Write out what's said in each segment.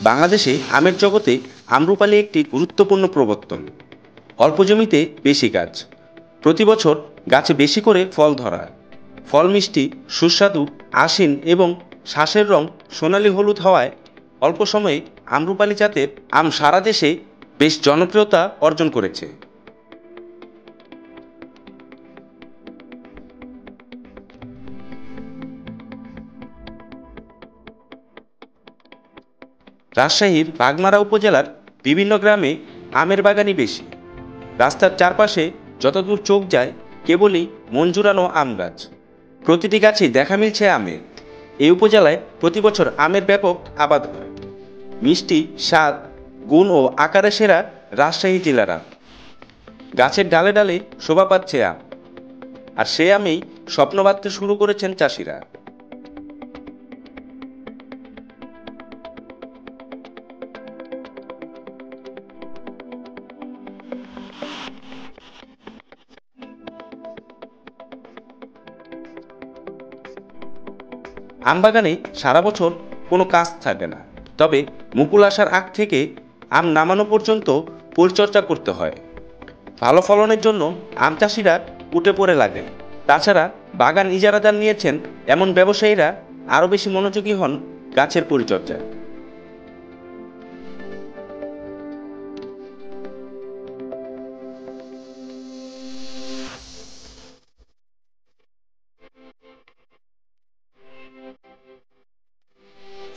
বাংলাদেশে আমের জগতে আম্রপালি একটি গুরুত্বপূর্ণ প্রবর্তন। অল্প জমিতে বেশি গাছ, প্রতি বছর গাছে বেশি করে ফল ধরা। ফল মিষ্টি, সুস্বাদু, আশিন এবং শ্বাসের রং সোনালি হলুদ হওয়ায় অল্প সময়ে আম্রপালি জাতের আম সারা দেশে বেশ জনপ্রিয়তা অর্জন করেছে। রাজশাহীর বাগমারা উপজেলার বিভিন্ন গ্রামে আমের বাগানই বেশি। রাস্তার চারপাশে যতদূর চোখ যায় কেবলই মন জুড়ানো আম গাছ, প্রতিটি গাছেই দেখা মিলছে আমের। এই উপজেলায় প্রতি বছর আমের ব্যাপক আবাদ হয়। মিষ্টি, স্বাদ, গুণ ও আকারে সেরা রাজশাহী জেলার আম। গাছের ডালে ডালে শোভা পাচ্ছে আম, আর সে আমেই স্বপ্ন বাঁধতে শুরু করেছেন চাষিরা। আম বাগানে সারা বছর কোনো কাজ থাকে না, তবে মুকুল আসার আগ থেকে আম নামানো পর্যন্ত পরিচর্যা করতে হয়। ভালো ফলনের জন্য আম চাষিরা উঠে পড়ে লাগেন। তাছাড়া বাগান ইজারাদার নিয়েছেন এমন ব্যবসায়ীরা আরও বেশি মনোযোগী হন গাছের পরিচর্যায়।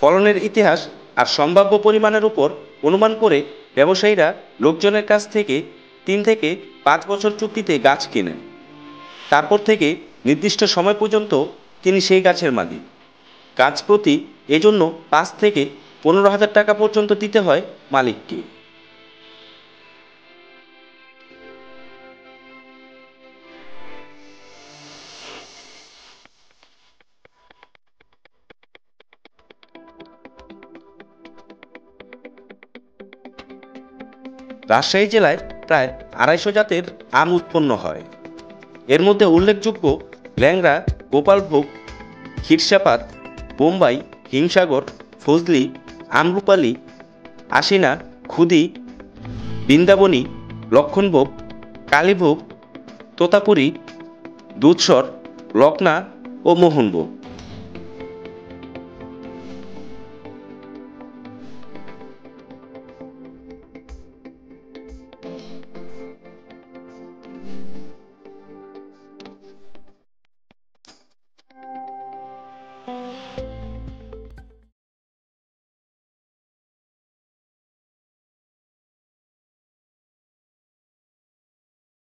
ফলনের ইতিহাস আর সম্ভাব্য পরিমাণের উপর অনুমান করে ব্যবসায়ীরা লোকজনের কাছ থেকে 3 থেকে 5 বছর চুক্তিতে গাছ কেনেন। তারপর থেকে নির্দিষ্ট সময় পর্যন্ত তিনি সেই গাছের মালিক। গাছ প্রতি এজন্য 5 থেকে 15 হাজার টাকা পর্যন্ত দিতে হয় মালিককে। রাজশাহী জেলায় প্রায় 250 জাতের আম উৎপন্ন হয়। এর মধ্যে উল্লেখযোগ্য ল্যাংড়া, গোপালভোগ, ক্ষীরসাপাত, বোম্বাই, হিমসাগর, ফজলি, আম্রপালি, আশিনা, খুদি, বৃন্দাবনী, লক্ষণভোগ, কালীভোগ, তোতাপুরি, দুধসর, লকনা ও মোহনভোগ।